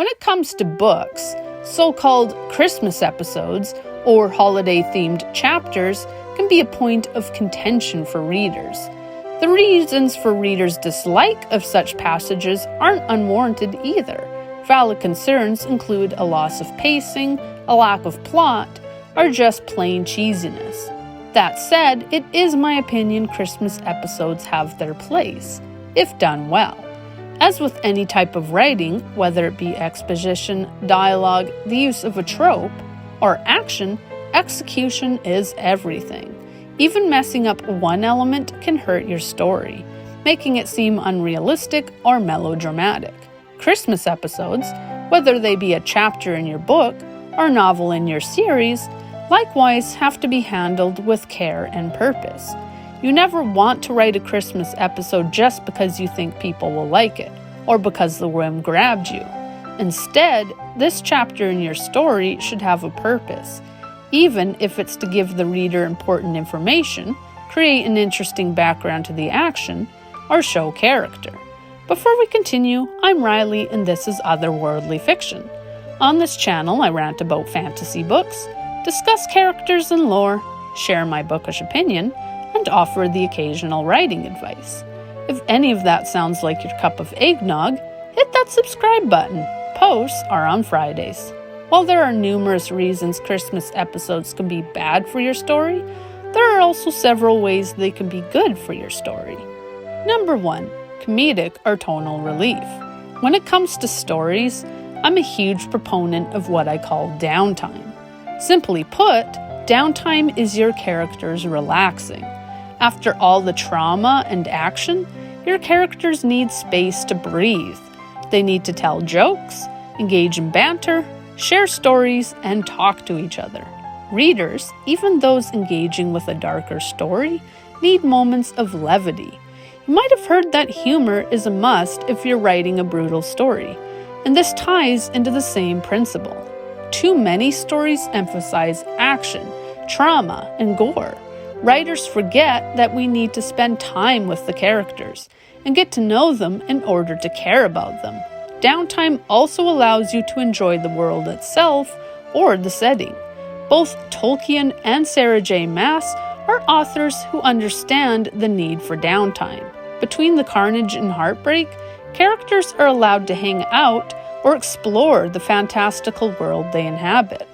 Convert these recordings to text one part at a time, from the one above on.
When it comes to books, so-called Christmas episodes or holiday-themed chapters can be a point of contention for readers. The reasons for readers' dislike of such passages aren't unwarranted either. Valid concerns include a loss of pacing, a lack of plot, or just plain cheesiness. That said, it is my opinion Christmas episodes have their place, if done well. As with any type of writing, whether it be exposition, dialogue, the use of a trope, or action, execution is everything. Even messing up one element can hurt your story, making it seem unrealistic or melodramatic. Christmas episodes, whether they be a chapter in your book or novel in your series, likewise have to be handled with care and purpose. You never want to write a Christmas episode just because you think people will like it, or because the whim grabbed you. Instead, this chapter in your story should have a purpose, even if it's to give the reader important information, create an interesting background to the action, or show character. Before we continue, I'm Riley and this is Otherworldly Fiction. On this channel, I rant about fantasy books, discuss characters and lore, share my bookish opinion, and offer the occasional writing advice. If any of that sounds like your cup of eggnog, hit that subscribe button. Posts are on Fridays. While there are numerous reasons Christmas episodes can be bad for your story, there are also several ways they can be good for your story. Number 1. Comedic or tonal relief. When it comes to stories, I'm a huge proponent of what I call downtime. Simply put, downtime is your characters relaxing. After all the trauma and action, your characters need space to breathe. They need to tell jokes, engage in banter, share stories, and talk to each other. Readers, even those engaging with a darker story, need moments of levity. You might have heard that humor is a must if you're writing a brutal story, and this ties into the same principle. Too many stories emphasize action, trauma, and gore. Writers forget that we need to spend time with the characters and get to know them in order to care about them. Downtime also allows you to enjoy the world itself or the setting. Both Tolkien and Sarah J. Maas are authors who understand the need for downtime. Between the carnage and heartbreak, characters are allowed to hang out or explore the fantastical world they inhabit.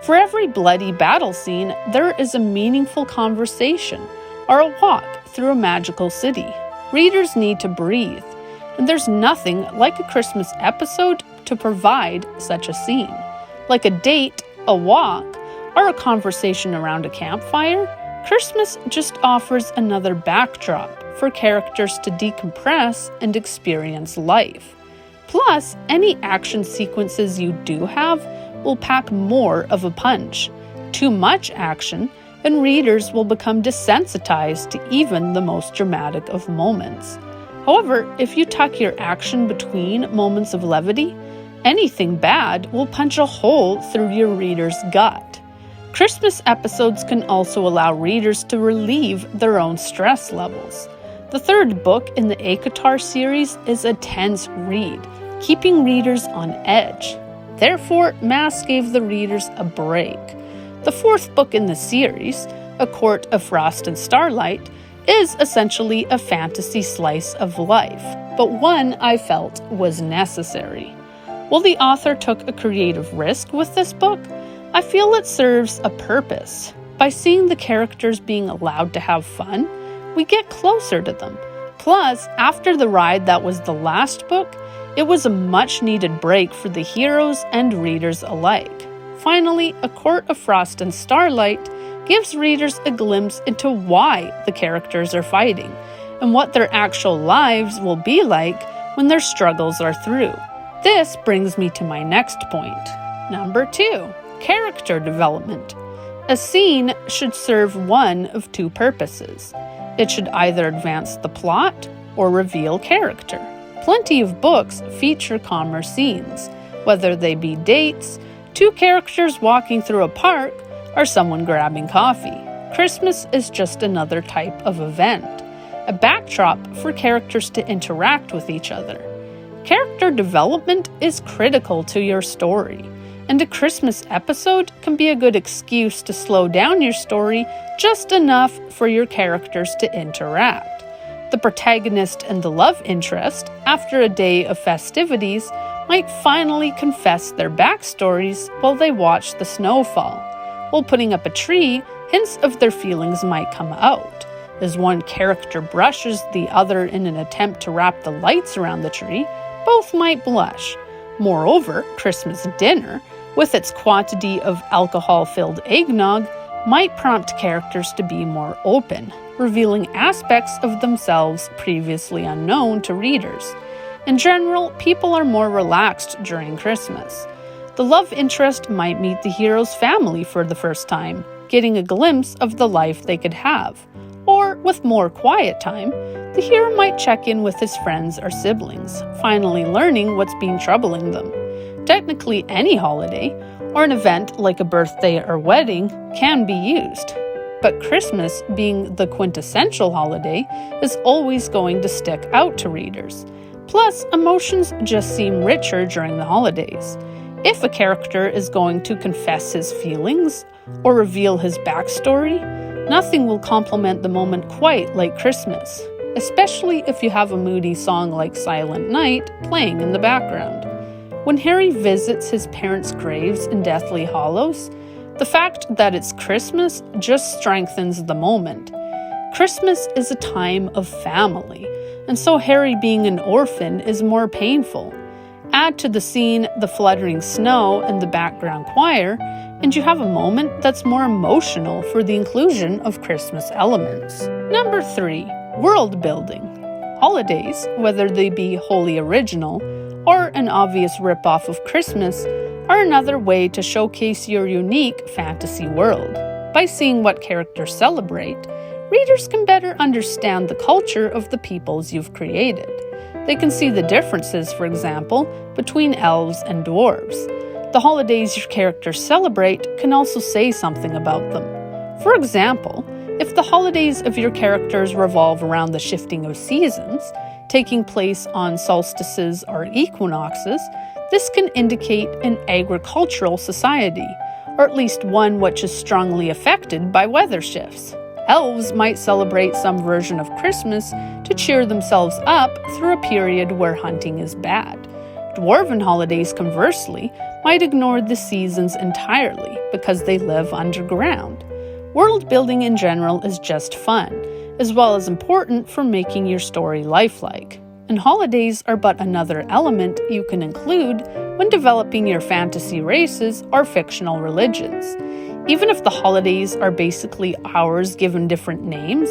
For every bloody battle scene, there is a meaningful conversation or a walk through a magical city. Readers need to breathe, and there's nothing like a Christmas episode to provide such a scene. Like a date, a walk, or a conversation around a campfire, Christmas just offers another backdrop for characters to decompress and experience life. Plus, any action sequences you do have will pack more of a punch. Too much action, and readers will become desensitized to even the most dramatic of moments. However, if you tuck your action between moments of levity, anything bad will punch a hole through your reader's gut. Christmas episodes can also allow readers to relieve their own stress levels. The third book in the ACOTAR series is a tense read, keeping readers on edge. Therefore, Maas gave the readers a break. The fourth book in the series, A Court of Frost and Starlight, is essentially a fantasy slice of life, but one I felt was necessary. While the author took a creative risk with this book, I feel it serves a purpose. By seeing the characters being allowed to have fun, we get closer to them. Plus, after the ride that was the last book, it was a much-needed break for the heroes and readers alike. Finally, A Court of Frost and Starlight gives readers a glimpse into why the characters are fighting, and what their actual lives will be like when their struggles are through. This brings me to my next point. Number 2. Character development. A scene should serve one of two purposes. It should either advance the plot or reveal character. Plenty of books feature calmer scenes, whether they be dates, two characters walking through a park, or someone grabbing coffee. Christmas is just another type of event, a backdrop for characters to interact with each other. Character development is critical to your story, and a Christmas episode can be a good excuse to slow down your story just enough for your characters to interact. The protagonist and the love interest, after a day of festivities, might finally confess their backstories while they watch the snow fall. While putting up a tree, hints of their feelings might come out. As one character brushes the other in an attempt to wrap the lights around the tree, both might blush. Moreover, Christmas dinner, with its quantity of alcohol-filled eggnog, might prompt characters to be more open, revealing aspects of themselves previously unknown to readers. In general, people are more relaxed during Christmas. The love interest might meet the hero's family for the first time, getting a glimpse of the life they could have. Or, with more quiet time, the hero might check in with his friends or siblings, finally learning what's been troubling them. Technically, any holiday, or an event like a birthday or wedding, can be used. But Christmas, being the quintessential holiday, is always going to stick out to readers. Plus, emotions just seem richer during the holidays. If a character is going to confess his feelings or reveal his backstory, nothing will complement the moment quite like Christmas, especially if you have a moody song like Silent Night playing in the background. When Harry visits his parents' graves in Deathly Hallows, the fact that it's Christmas just strengthens the moment. Christmas is a time of family, and so Harry being an orphan is more painful. Add to the scene the fluttering snow and the background choir, and you have a moment that's more emotional for the inclusion of Christmas elements. Number 3. World building. Holidays, whether they be wholly original or an obvious ripoff of Christmas, are another way to showcase your unique fantasy world. By seeing what characters celebrate, readers can better understand the culture of the peoples you've created. They can see the differences, for example, between elves and dwarves. The holidays your characters celebrate can also say something about them. For example, if the holidays of your characters revolve around the shifting of seasons, taking place on solstices or equinoxes, this can indicate an agricultural society, or at least one which is strongly affected by weather shifts. Elves might celebrate some version of Christmas to cheer themselves up through a period where hunting is bad. Dwarven holidays, conversely, might ignore the seasons entirely because they live underground. World building in general is just fun, as well as important for making your story lifelike. And holidays are but another element you can include when developing your fantasy races or fictional religions. Even if the holidays are basically ours given different names,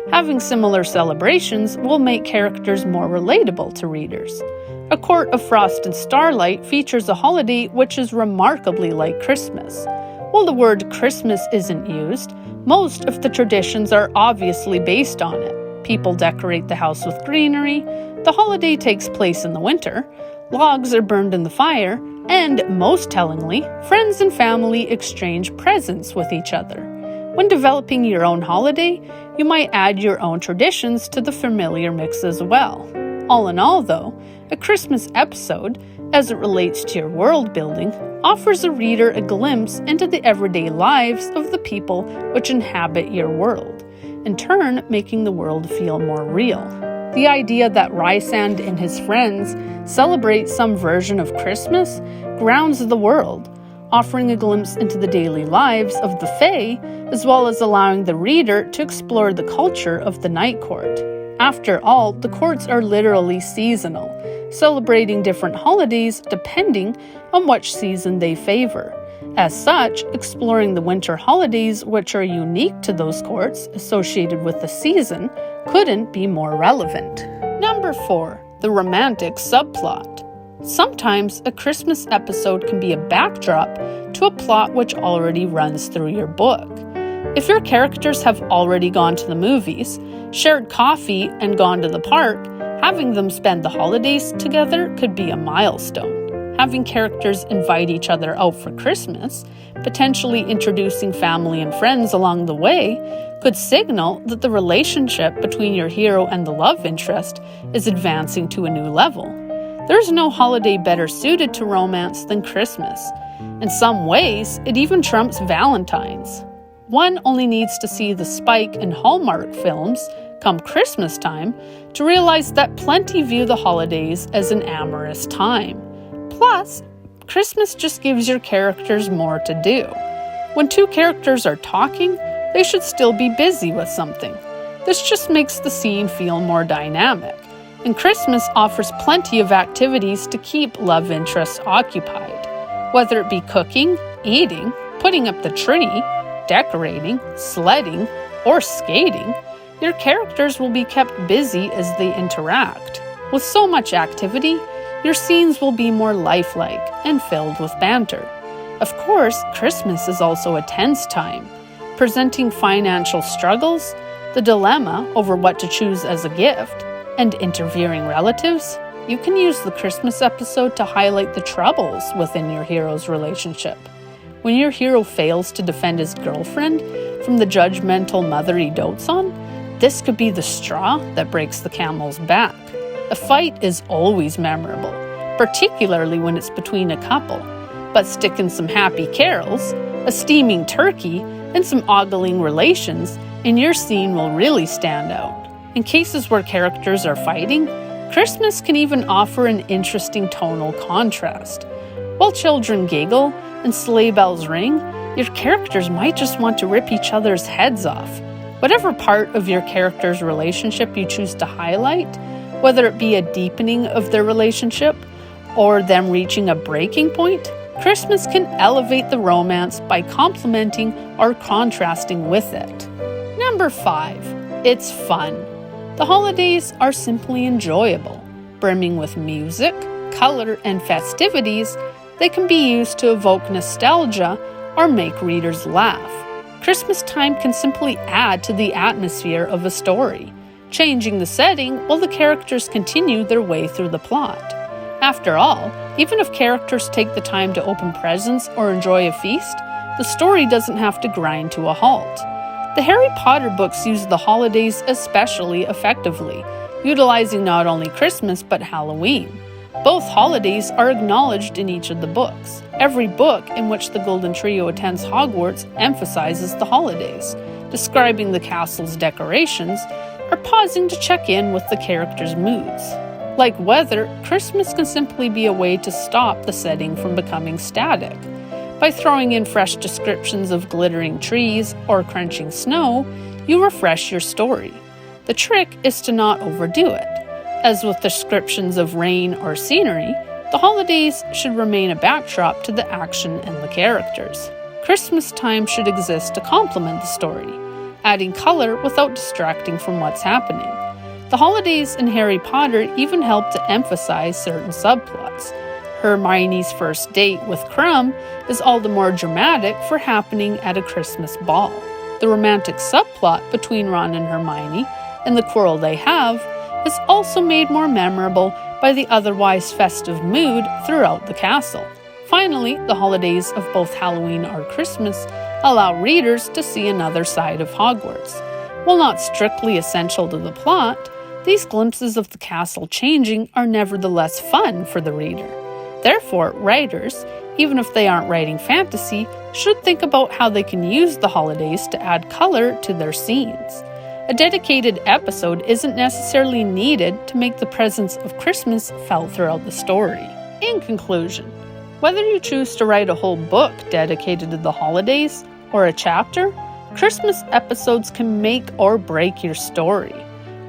having similar celebrations will make characters more relatable to readers. A Court of Frost and Starlight features a holiday which is remarkably like Christmas. While the word Christmas isn't used, most of the traditions are obviously based on it. People decorate the house with greenery, the holiday takes place in the winter, logs are burned in the fire, and, most tellingly, friends and family exchange presents with each other. When developing your own holiday, you might add your own traditions to the familiar mix as well. All in all, though, a Christmas episode, as it relates to your world building, offers a reader a glimpse into the everyday lives of the people which inhabit your world, in turn making the world feel more real. The idea that Rysand and his friends celebrate some version of Christmas grounds the world, offering a glimpse into the daily lives of the Fae, as well as allowing the reader to explore the culture of the Night Court. After all, the courts are literally seasonal, celebrating different holidays depending on which season they favor. As such, exploring the winter holidays, which are unique to those courts associated with the season, couldn't be more relevant. Number 4. The romantic subplot. Sometimes a Christmas episode can be a backdrop to a plot which already runs through your book. If your characters have already gone to the movies, shared coffee, and gone to the park, having them spend the holidays together could be a milestone. Having characters invite each other out for Christmas, potentially introducing family and friends along the way, could signal that the relationship between your hero and the love interest is advancing to a new level. There's no holiday better suited to romance than Christmas. In some ways, it even trumps Valentine's. One only needs to see the spike in Hallmark films come Christmas time to realize that plenty view the holidays as an amorous time. Plus, Christmas just gives your characters more to do. When two characters are talking, they should still be busy with something. This just makes the scene feel more dynamic. And Christmas offers plenty of activities to keep love interests occupied. Whether it be cooking, eating, putting up the tree, decorating, sledding, or skating, your characters will be kept busy as they interact. With so much activity, your scenes will be more lifelike and filled with banter. Of course, Christmas is also a tense time, presenting financial struggles, the dilemma over what to choose as a gift, and interfering relatives. You can use the Christmas episode to highlight the troubles within your hero's relationship. When your hero fails to defend his girlfriend from the judgmental mother he dotes on, this could be the straw that breaks the camel's back. A fight is always memorable, particularly when it's between a couple. But stick in some happy carols, a steaming turkey, and some ogling relations, and your scene will really stand out. In cases where characters are fighting, Christmas can even offer an interesting tonal contrast. While children giggle and sleigh bells ring, your characters might just want to rip each other's heads off. Whatever part of your character's relationship you choose to highlight, whether it be a deepening of their relationship or them reaching a breaking point, Christmas can elevate the romance by complementing or contrasting with it. Number 5. It's fun. The holidays are simply enjoyable. Brimming with music, color, and festivities, they can be used to evoke nostalgia or make readers laugh. Christmas time can simply add to the atmosphere of a story, changing the setting while the characters continue their way through the plot. After all, even if characters take the time to open presents or enjoy a feast, the story doesn't have to grind to a halt. The Harry Potter books use the holidays especially effectively, utilizing not only Christmas but Halloween. Both holidays are acknowledged in each of the books. Every book in which the Golden Trio attends Hogwarts emphasizes the holidays, describing the castle's decorations, or pausing to check in with the characters' moods. Like weather, Christmas can simply be a way to stop the setting from becoming static. By throwing in fresh descriptions of glittering trees or crunching snow, you refresh your story. The trick is to not overdo it. As with descriptions of rain or scenery, the holidays should remain a backdrop to the action and the characters. Christmas time should exist to complement the story, adding color without distracting from what's happening. The holidays in Harry Potter even help to emphasize certain subplots. Hermione's first date with Crumb is all the more dramatic for happening at a Christmas ball. The romantic subplot between Ron and Hermione and the quarrel they have is also made more memorable by the otherwise festive mood throughout the castle. Finally, the holidays of both Halloween or Christmas allow readers to see another side of Hogwarts. While not strictly essential to the plot, these glimpses of the castle changing are nevertheless fun for the reader. Therefore, writers, even if they aren't writing fantasy, should think about how they can use the holidays to add color to their scenes. A dedicated episode isn't necessarily needed to make the presence of Christmas felt throughout the story. In conclusion, whether you choose to write a whole book dedicated to the holidays or a chapter, Christmas episodes can make or break your story.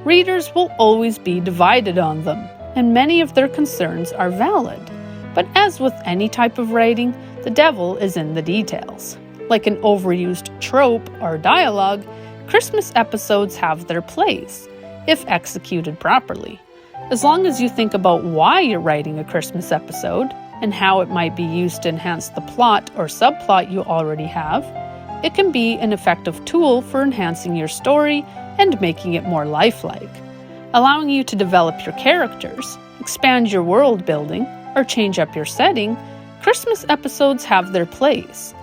Readers will always be divided on them, and many of their concerns are valid. But as with any type of writing, the devil is in the details. Like an overused trope or dialogue, Christmas episodes have their place, if executed properly. As long as you think about why you're writing a Christmas episode and how it might be used to enhance the plot or subplot you already have, it can be an effective tool for enhancing your story and making it more lifelike. Allowing you to develop your characters, expand your world building, or change up your setting, Christmas episodes have their place.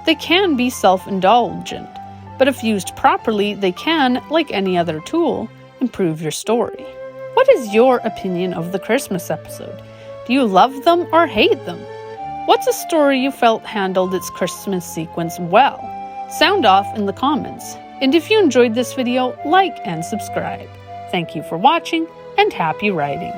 They can be self-indulgent, but if used properly, they can, like any other tool, improve your story. What is your opinion of the Christmas episode? Do you love them or hate them? What's a story you felt handled its Christmas sequence well? Sound off in the comments. And if you enjoyed this video, like and subscribe. Thank you for watching, and happy writing!